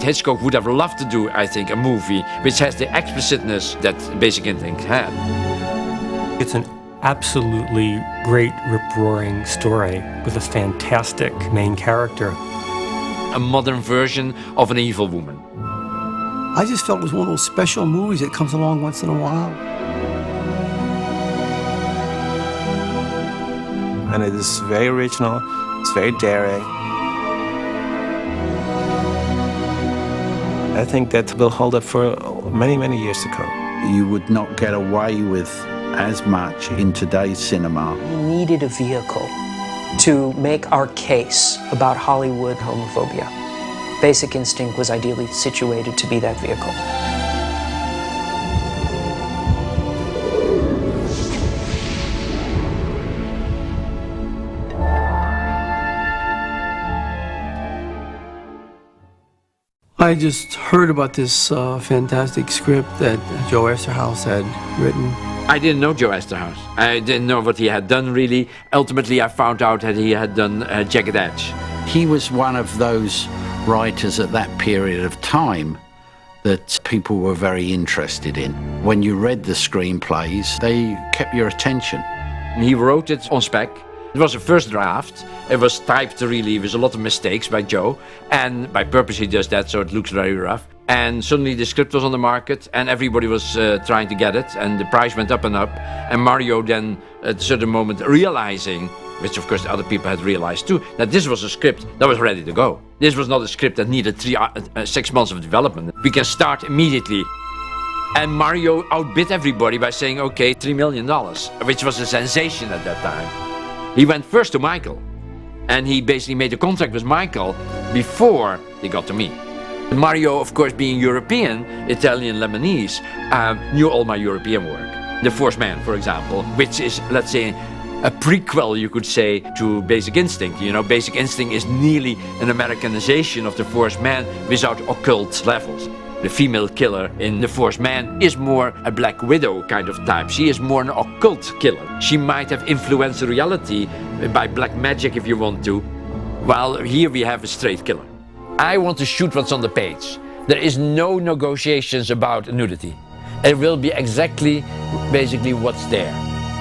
Hitchcock would have loved to do, I think, a movie which has the explicitness that Basic Instinct had. It's an absolutely great, rip-roaring story with a fantastic main character. A modern version of an evil woman. I just felt it was one of those special movies that comes along once in a while. And it is very original, it's very daring. I think that will hold up for many, many years to come. You would not get away with as much in today's cinema. We needed a vehicle to make our case about Hollywood homophobia. Basic Instinct was ideally situated to be that vehicle. I just heard about this fantastic script that Joe Esterhaus had written. I didn't know Joe Esterhaus. I didn't know what he had done, really. Ultimately, I found out that he had done Jagged Edge. He was one of those writers at that period of time that people were very interested in. When you read the screenplays, they kept your attention. He wrote it on spec. It was a first draft. It was typed really with a lot of mistakes by Joe, and by purpose he does that so it looks very rough. And suddenly the script was on the market and everybody was trying to get it, and the price went up and up. And Mario then at a certain moment realizing, which of course other people had realized too, that this was a script that was ready to go. This was not a script that needed 6 months of development. We can start immediately. And Mario outbid everybody by saying, okay, $3 million, which was a sensation at that time. He went first to Michael, and he basically made a contract with Michael before they got to me. Mario, of course, being European, Italian, Lebanese, knew all my European work. The Fourth Man, for example, which is, let's say, a prequel, you could say, to Basic Instinct. You know, Basic Instinct is nearly an Americanization of The Fourth Man without occult levels. The female killer in The Fourth Man is more a Black Widow kind of type. She is more an occult killer. She might have influenced reality by black magic if you want to, while here we have a straight killer. I want to shoot what's on the page. There is no negotiations about nudity. It will be exactly, basically what's there.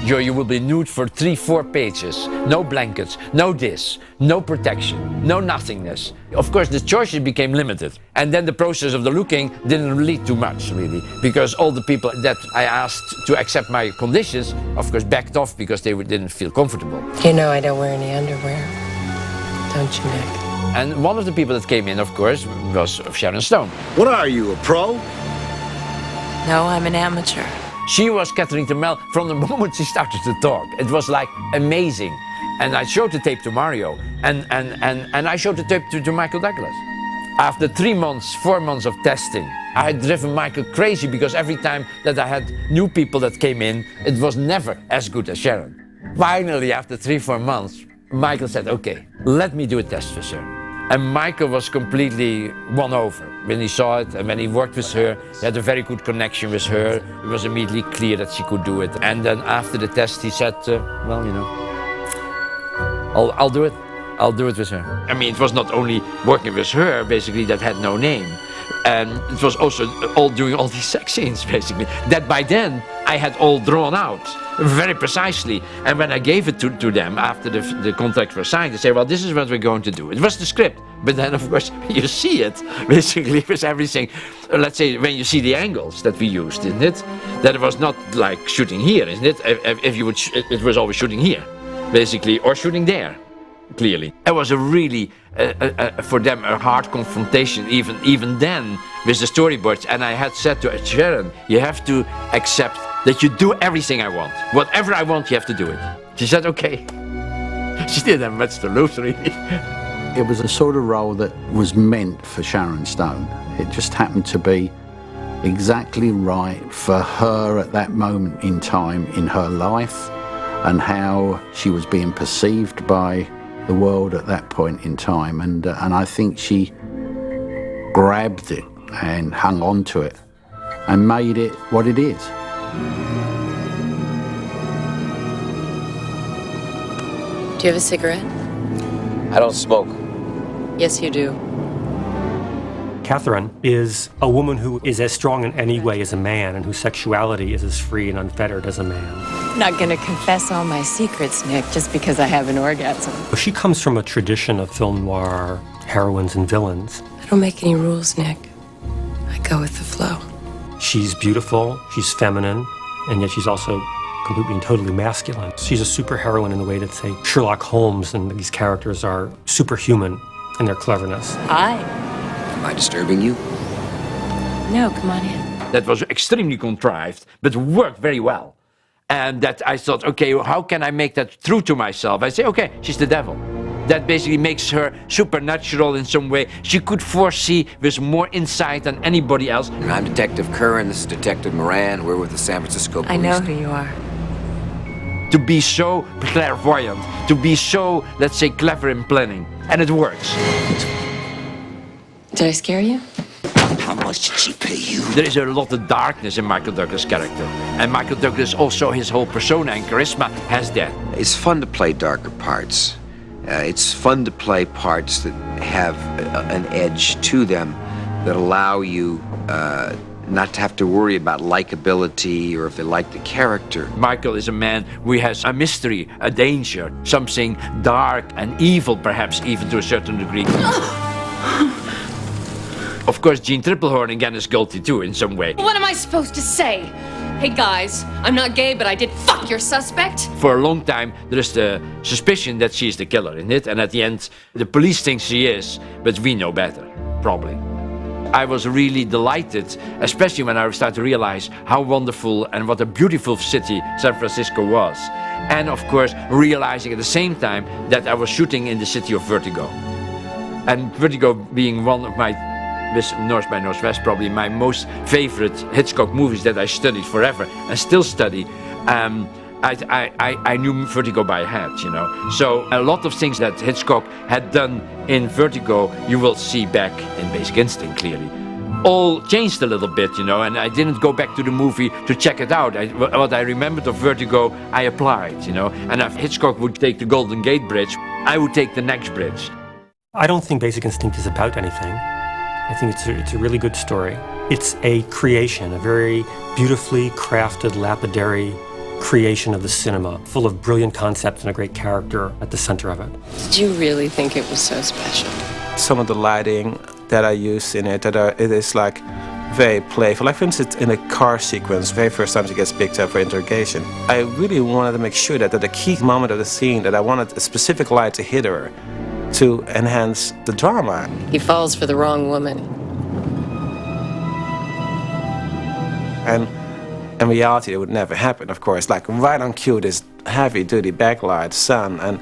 You will be nude for 3-4 pages. No blankets, no this, no protection, no nothingness. Of course, the choices became limited. And then the process of the looking didn't lead to much, really. Because all the people that I asked to accept my conditions, of course, backed off because they didn't feel comfortable. You know I don't wear any underwear, don't you, Nick? And one of the people that came in, of course, was Sharon Stone. What are you, a pro? No, I'm an amateur. She was Catherine Termel from the moment she started to talk. It was like amazing. And I showed the tape to Mario, and I showed the tape to Michael Douglas. After 3 months, 4 months of testing, I had driven Michael crazy because every time that I had new people that came in, it was never as good as Sharon. Finally, after 3-4 months, Michael said, okay, let me do a test with her. And Michael was completely won over when he saw it, and when he worked with her, he had a very good connection with her. It was immediately clear that she could do it. And then after the test, he said, well, you know, I'll do it. I'll do it with her. I mean, it was not only working with her, basically, that had no name. And it was also doing all these sex scenes, basically, that by then I had all drawn out very precisely. And when I gave it to them after the contracts were signed, they say, well, this is what we're going to do. It was the script. But then, of course, you see it, basically, with everything. Let's say, when you see the angles that we used, isn't it? That it was not like shooting here, isn't it? If you would, it was always shooting here, basically, or shooting there. Clearly, it was a really, for them, a hard confrontation, even then, with the storyboards. And I had said to Sharon, you have to accept that you do everything I want. Whatever I want, you have to do it. She said, okay. She didn't have much to lose, really. It was a sort of role that was meant for Sharon Stone. It just happened to be exactly right for her at that moment in time in her life and how she was being perceived by the world at that point in time, and I think she grabbed it and hung on to it and made it what it is. Do you have a cigarette? I don't smoke. Yes, you do. Catherine is a woman who is as strong in any way as a man and whose sexuality is as free and unfettered as a man. I'm not gonna confess all my secrets, Nick, just because I have an orgasm. She comes from a tradition of film noir heroines and villains. I don't make any rules, Nick. I go with the flow. She's beautiful, she's feminine, and yet she's also completely and totally masculine. She's a superheroine in the way that, say, Sherlock Holmes and these characters are superhuman in their cleverness. Hi. Am I disturbing you? No, come on in. That was extremely contrived, but worked very well. And that I thought, okay, how can I make that true to myself? I say, okay, she's the devil. That basically makes her supernatural in some way. She could foresee with more insight than anybody else. And I'm Detective Curran, this is Detective Moran. We're with the San Francisco Police. I know who you are. To be so clairvoyant, to be so, let's say, clever in planning. And it works. Did I scare you? How much did she pay you? There is a lot of darkness in Michael Douglas' character. And Michael Douglas, also his whole persona and charisma, has that. It's fun to play darker parts. It's fun to play parts that have an edge to them that allow you not to have to worry about likability or if they like the character. Michael is a man who has a mystery, a danger, something dark and evil, perhaps even to a certain degree. Of course, Jean Triplehorn again is guilty too, in some way. What am I supposed to say? Hey guys, I'm not gay, but I did fuck your suspect. For a long time, there is the suspicion that she is the killer in it, and at the end, the police think she is, but we know better, probably. I was really delighted, especially when I started to realize how wonderful and what a beautiful city San Francisco was. And of course, realizing at the same time that I was shooting in the city of Vertigo. And Vertigo being one of my, with North by Northwest, probably my most favorite Hitchcock movies that I studied forever and still study. I knew Vertigo by heart, you know. So a lot of things that Hitchcock had done in Vertigo, you will see back in Basic Instinct, clearly. All changed a little bit, you know, and I didn't go back to the movie to check it out. What I remembered of Vertigo, I applied, you know. And if Hitchcock would take the Golden Gate Bridge, I would take the next bridge. I don't think Basic Instinct is about anything. I think it's a really good story. It's a creation, a very beautifully crafted, lapidary creation of the cinema, full of brilliant concepts and a great character at the center of it. Did you really think it was so special? Some of the lighting that I use in it, it is like very playful. Like for instance, in a car sequence, very first time she gets picked up for interrogation, I really wanted to make sure that at the key moment of the scene that I wanted a specific light to hit her to enhance the drama. He falls for the wrong woman. And in reality, it would never happen, of course. Like right on cue, this heavy-duty backlight, sun, and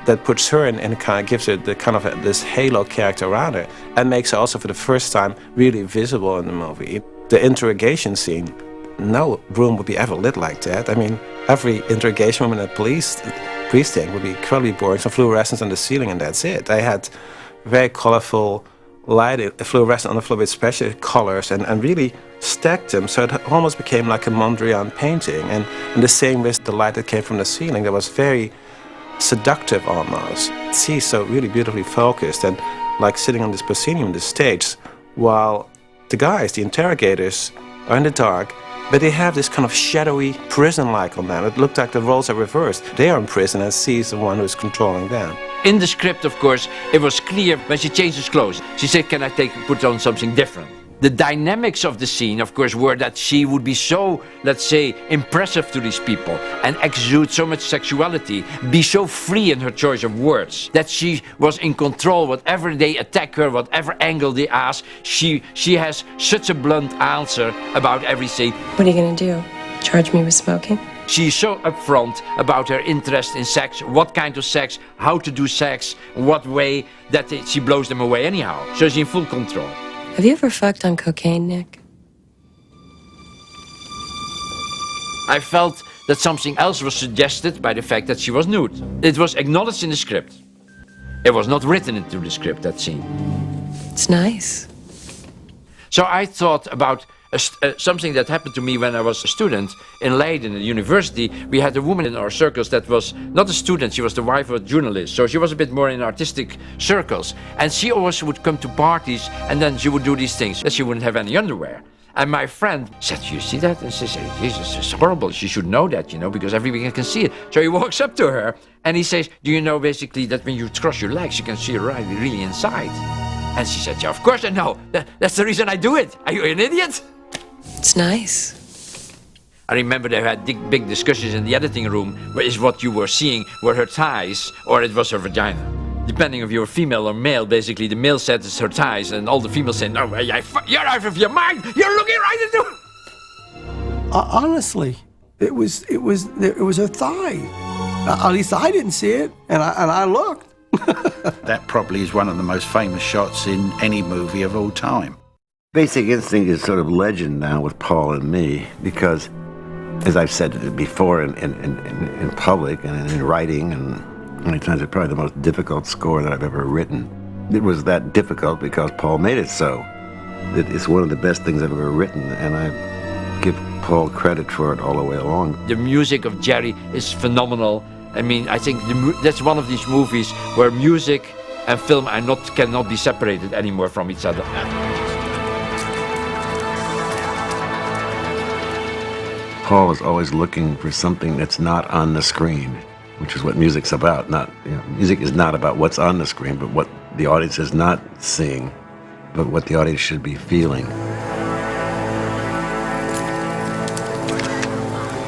that puts her in kind of gives her the kind of this halo character around her, and makes her also for the first time really visible in the movie. The interrogation scene, no room would be ever lit like that. I mean, every interrogation room in a police precinct would be incredibly boring. Some fluorescence on the ceiling, and that's it. They had very colorful lighting, fluorescent on the floor with special colors, and really stacked them, so it almost became like a Mondrian painting. And the same with the light that came from the ceiling, that was very seductive almost. She's so really beautifully focused and like sitting on this proscenium, this stage, while the guys, the interrogators, are in the dark, but they have this kind of shadowy prison-like on them. It looked like the roles are reversed. They are in prison and she's the one who's controlling them. In the script, of course, it was clear when she changed his clothes. She said, can I put on something different? The dynamics of the scene, of course, were that she would be so, let's say, impressive to these people and exude so much sexuality, be so free in her choice of words, that she was in control. Whatever they attack her, whatever angle they ask, she has such a blunt answer about everything. What are you gonna do? Charge me with smoking? She's so upfront about her interest in sex, what kind of sex, how to do sex, what way, that she blows them away anyhow. So she's in full control. Have you ever fucked on cocaine, Nick? I felt that something else was suggested by the fact that she was nude. It was acknowledged in the script. It was not written into the script, that scene. It's nice. So I thought about Something that happened to me when I was a student in Leiden, in the university. We had a woman in our circles that was not a student, she was the wife of a journalist, so she was a bit more in artistic circles. And she always would come to parties and then she would do these things. She wouldn't have any underwear. And my friend said, "You see that?" And she said, "Jesus, it's horrible. She should know that, because everybody can see it." So he walks up to her and he says, "Do you know basically that when you cross your legs, you can see really inside?" And she said, "Yeah, of course I know. That's the reason I do it. Are you an idiot?" It's nice. I remember they had big discussions in the editing room. Is what you were seeing were her thighs or it was her vagina? Depending if you were female or male, basically the male said it's her thighs, and all the females said, "No, you're out of your mind. You're looking right into." Honestly, it was her thigh. At least I didn't see it, and I looked. That probably is one of the most famous shots in any movie of all time. Basic Instinct is sort of legend now with Paul and me because, as I've said before in public and in writing and many times, it's probably the most difficult score that I've ever written. It was that difficult because Paul made it so. It's one of the best things I've ever written, and I give Paul credit for it all the way along. The music of Jerry is phenomenal. I mean, I think that's one of these movies where music and film cannot be separated anymore from each other. Paul is always looking for something that's not on the screen, which is what music's about. Music is not about what's on the screen, but what the audience is not seeing, but what the audience should be feeling.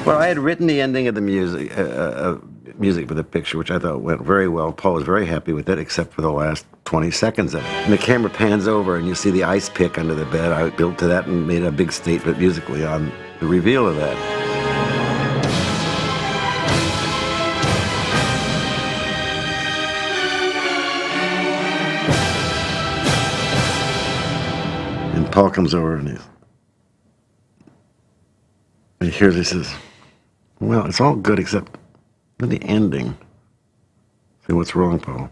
Well, I had written the ending of the music for the picture, which I thought went very well. Paul was very happy with it, except for the last 20 seconds of it. And the camera pans over, and you see the ice pick under the bed. I built to that and made a big statement musically on the reveal of that. And Paul comes over and he hears, he says, "Well, it's all good except for the ending." I said, "What's wrong, Paul?"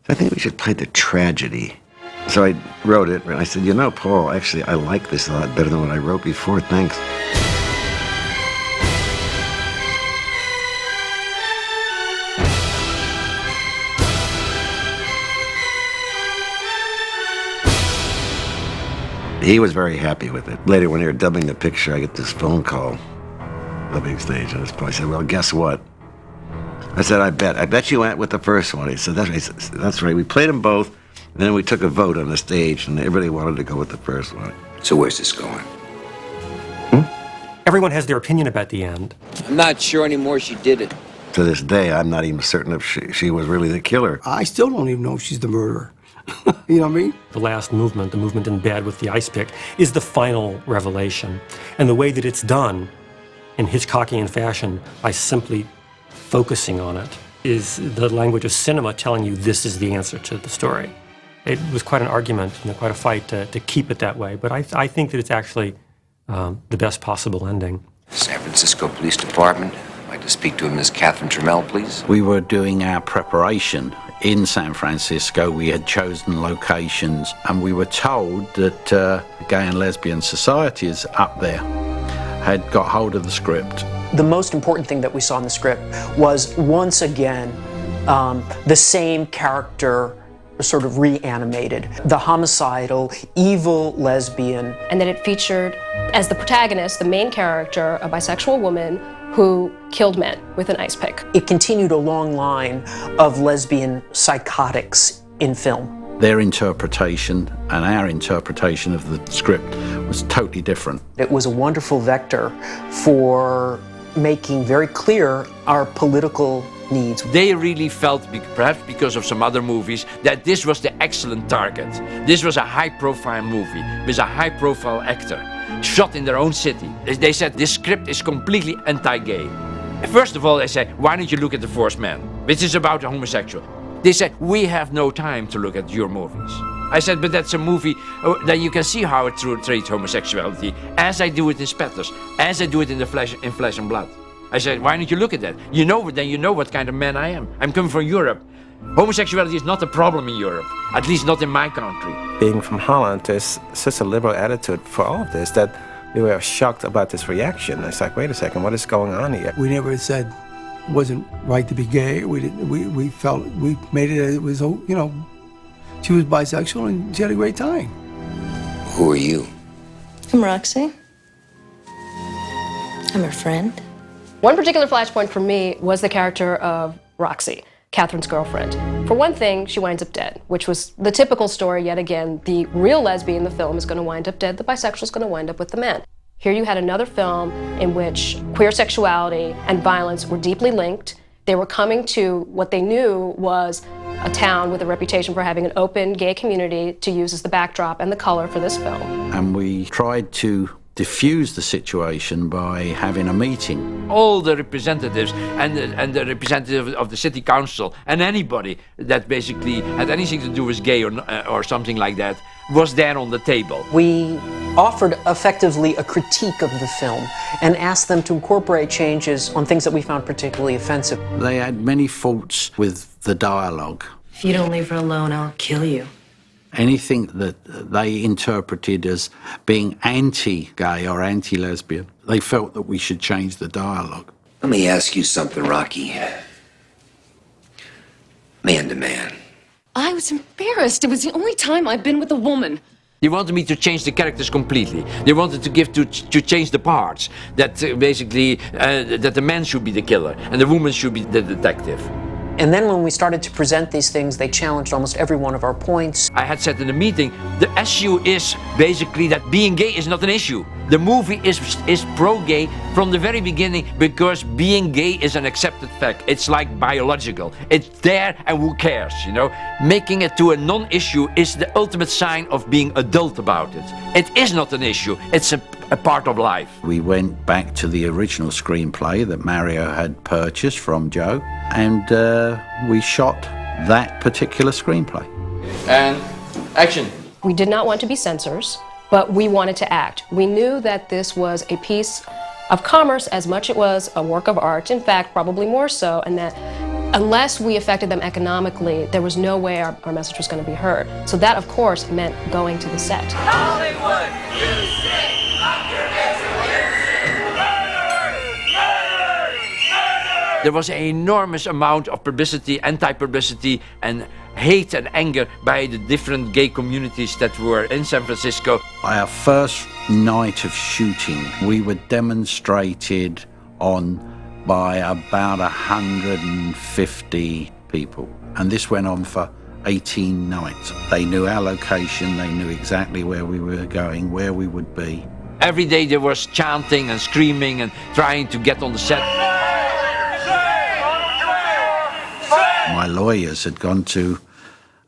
I think we should play the tragedy. So I wrote it, and I said, "Paul, actually, I like this a lot better than what I wrote before. Thanks." He was very happy with it. Later, when they were dubbing the picture, I get this phone call, dubbing stage, and I said, "Well, guess what?" I said, I bet you went with the first one." He said, "That's right." He said, "That's right. We played them both, and then we took a vote on the stage, and everybody wanted to go with the first one." So where's this going? Everyone has their opinion about the end. I'm not sure anymore she did it. To this day, I'm not even certain if she was really the killer. I still don't even know if she's the murderer. You know what I mean? The last movement, the movement in bed with the ice pick, is the final revelation. And the way that it's done in Hitchcockian fashion by simply focusing on it is the language of cinema telling you this is the answer to the story. It was quite an argument and quite a fight to keep it that way, but I think that it's actually the best possible ending. San Francisco Police Department. I'd like to speak to Miss Catherine Trammell, please. We were doing our preparation in San Francisco. We had chosen locations, and we were told that gay and lesbian societies up there had got hold of the script. The most important thing that we saw in the script was, once again, the same character sort of reanimated. The homicidal, evil lesbian. And that it featured, as the protagonist, the main character, a bisexual woman who killed men with an ice pick. It continued a long line of lesbian psychotics in film. Their interpretation and our interpretation of the script was totally different. It was a wonderful vector for making very clear our political needs. They really felt, perhaps because of some other movies, that this was the excellent target. This was a high-profile movie with a high-profile actor, shot in their own city. They said this script is completely anti-gay. First of all, they said, why don't you look at The Fourth Man, which is about a homosexual? They said, we have no time to look at your movies. I said, but that's a movie that you can see how it treats homosexuality, as I do it in Spatters, as I do it in Flesh and Blood. I said, why don't you look at that? Then you know what kind of man I am. I'm coming from Europe. Homosexuality is not a problem in Europe, at least not in my country. Being from Holland, there's such a liberal attitude for all of this that we were shocked about this reaction. It's like, wait a second, what is going on here? We never said it wasn't right to be gay. We felt we made it was, you know, she was bisexual and she had a great time. Who are you? I'm Roxy. I'm her friend. One particular flashpoint for me was the character of Roxy, Catherine's girlfriend. For one thing, she winds up dead, which was the typical story yet again. The real lesbian in the film is going to wind up dead, the bisexual is going to wind up with the man. Here you had another film in which queer sexuality and violence were deeply linked. They were coming to what they knew was a town with a reputation for having an open gay community to use as the backdrop and the color for this film. And we tried to diffuse the situation by having a meeting. All the representatives and the representative of the city council and anybody that basically had anything to do with gay or something like that was there on the table. We offered effectively a critique of the film and asked them to incorporate changes on things that we found particularly offensive. They had many faults with the dialogue. If you don't leave her alone, I'll kill you. Anything that they interpreted as being anti-gay or anti-lesbian, they felt that we should change the dialogue. Let me ask you something, Rocky. Man to man. I was embarrassed. It was the only time I've been with a woman. They wanted me to change the characters completely. They wanted to change the parts. That basically that the man should be the killer and the woman should be the detective. And then when we started to present these things, they challenged almost every one of our points. I had said in the meeting, the issue is basically that being gay is not an issue. The movie is pro-gay from the very beginning because being gay is an accepted fact. It's like biological. It's there and who cares, you know? Making it to a non-issue is the ultimate sign of being adult about it. It is not an issue. It's a part of life. We went back to the original screenplay that Mario had purchased from Joe, and we shot that particular screenplay. And action. We did not want to be censors, but we wanted to act. We knew that this was a piece of commerce as much as it was a work of art, in fact, probably more so, and that unless we affected them economically, there was no way our message was going to be heard. So that, of course, meant going to the set. Hollywood, music, There was an enormous amount of publicity, anti-publicity, and hate and anger by the different gay communities that were in San Francisco. Our first night of shooting, we were demonstrated on by about 150 people. And this went on for 18 nights. They knew our location, they knew exactly where we were going, where we would be. Every day there was chanting and screaming and trying to get on the set. My lawyers had gone to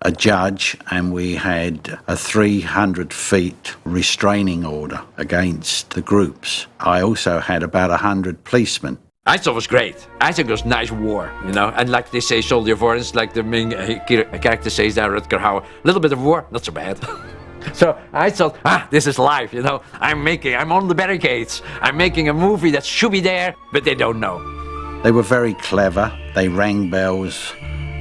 a judge and we had a 300 feet restraining order against the groups. I also had about 100 policemen. I thought it was great. I think it was nice war, you know. And like they say, soldier of war, like the main character says there, Rutger Hauer, a little bit of war, not so bad. So I thought, this is life, you know. I'm on the barricades. I'm making a movie that should be there, but they don't know. They were very clever. They rang bells,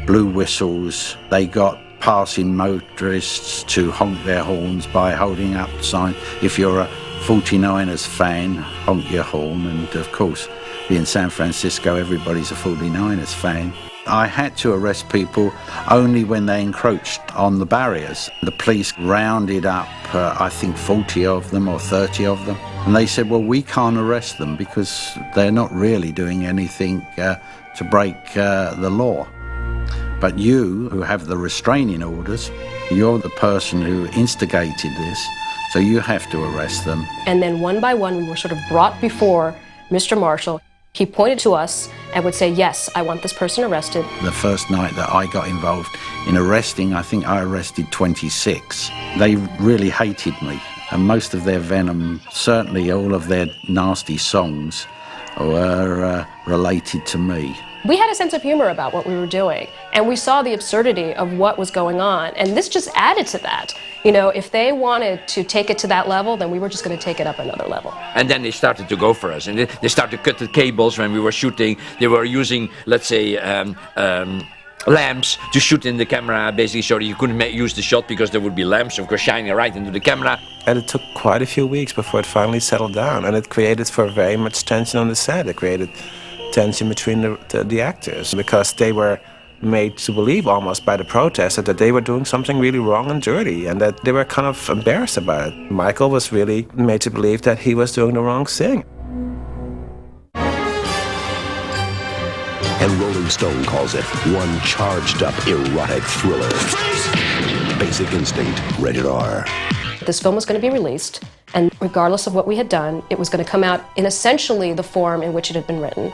blew whistles. They got passing motorists to honk their horns by holding up signs. If you're a 49ers fan, honk your horn. And of course, being San Francisco, everybody's a 49ers fan. I had to arrest people only when they encroached on the barriers. The police rounded up, I think 40 of them or 30 of them. And they said, well, we can't arrest them because they're not really doing anything to break the law. But you, who have the restraining orders, you're the person who instigated this, so you have to arrest them. And then one by one, we were sort of brought before Mr. Marshall. He pointed to us and would say, yes, I want this person arrested. The first night that I got involved in arresting, I think I arrested 26. They really hated me. And most of their venom, certainly all of their nasty songs, were related to me. We had a sense of humor about what we were doing, and we saw the absurdity of what was going on, and this just added to that. You know, if they wanted to take it to that level, then we were just going to take it up another level. And then they started to go for us, and they started to cut the cables when we were shooting. They were using, let's say, lamps to shoot in the camera, basically, so that you couldn't use the shot because there would be lamps, of course, shining right into the camera. And it took quite a few weeks before it finally settled down, and it created for very much tension on the set. It created tension between the actors, because they were made to believe almost by the protesters that they were doing something really wrong and dirty, and that they were kind of embarrassed about it. Michael was really made to believe that he was doing the wrong thing. And Rolling Stone calls it one charged-up erotic thriller. Basic Instinct, rated R. This film was going to be released, and regardless of what we had done, it was going to come out in essentially the form in which it had been written.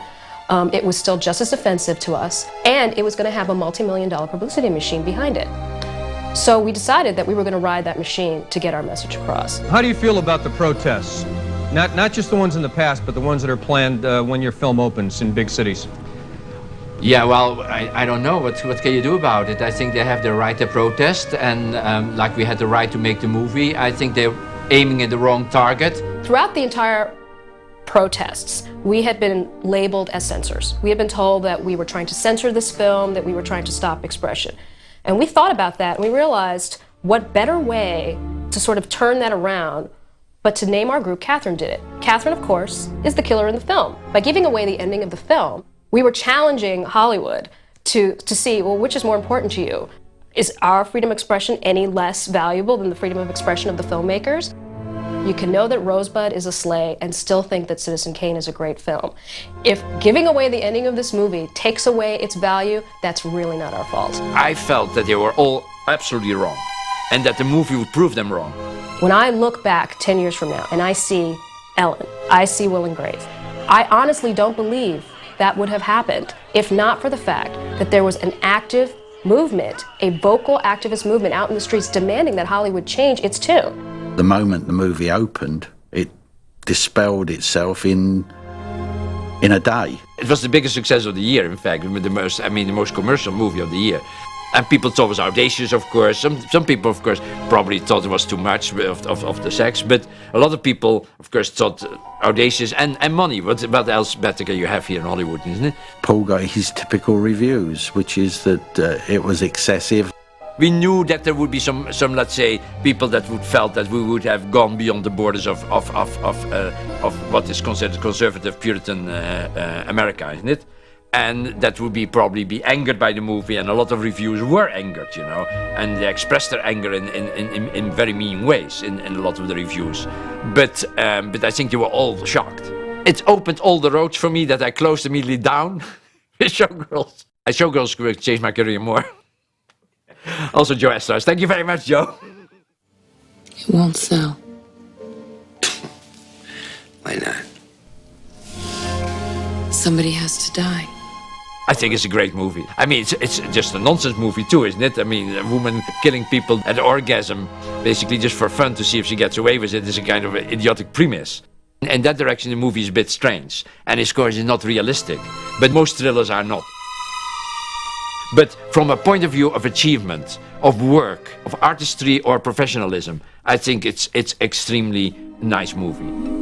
It was still just as offensive to us, and it was going to have a multi-million-dollar publicity machine behind it. So we decided that we were going to ride that machine to get our message across. How do you feel about the protests? Not just the ones in the past, but the ones that are planned when your film opens in big cities? Yeah, well, I don't know. What can you do about it? I think they have the right to protest, and like we had the right to make the movie, I think they're aiming at the wrong target. Throughout the entire protests, we had been labeled as censors. We had been told that we were trying to censor this film, that we were trying to stop expression. And we thought about that, and we realized what better way to sort of turn that around but to name our group Catherine Did It. Catherine, of course, is the killer in the film. By giving away the ending of the film, we were challenging Hollywood to see, well, which is more important to you? Is our freedom of expression any less valuable than the freedom of expression of the filmmakers? You can know that Rosebud is a sleigh and still think that Citizen Kane is a great film. If giving away the ending of this movie takes away its value, that's really not our fault. I felt that they were all absolutely wrong, and that the movie would prove them wrong. When I look back 10 years from now and I see Ellen, I see Will and Grace, I honestly don't believe that would have happened if not for the fact that there was an active movement, a vocal activist movement out in the streets demanding that Hollywood change its tune. The moment the movie opened, it dispelled itself in a day. It was the biggest success of the year, in fact, the most commercial movie of the year. And people thought it was audacious, of course. Some people, of course, probably thought it was too much of the sex, but a lot of people, of course, thought audacious and money. What else better can you have here in Hollywood, isn't it? Paul got his typical reviews, which is that it was excessive. We knew that there would be some let's say, people that would felt that we would have gone beyond the borders of what is considered conservative Puritan America, isn't it? And that would probably be angered by the movie, and a lot of reviews were angered, you know, and they expressed their anger in very mean ways in a lot of the reviews. But I think they were all shocked. It opened all the roads for me that I closed immediately down with Showgirls. Showgirls could change my career more. Also, Joe Esters. Thank you very much, Joe. It won't sell. Why not? Somebody has to die. I think it's a great movie. I mean, it's just a nonsense movie too, isn't it? I mean, a woman killing people at orgasm, basically just for fun to see if she gets away with it, is a kind of an idiotic premise. In that direction, the movie is a bit strange, and of course, it's not realistic. But most thrillers are not. But from a point of view of achievement, of work, of artistry or professionalism, I think it's extremely nice movie.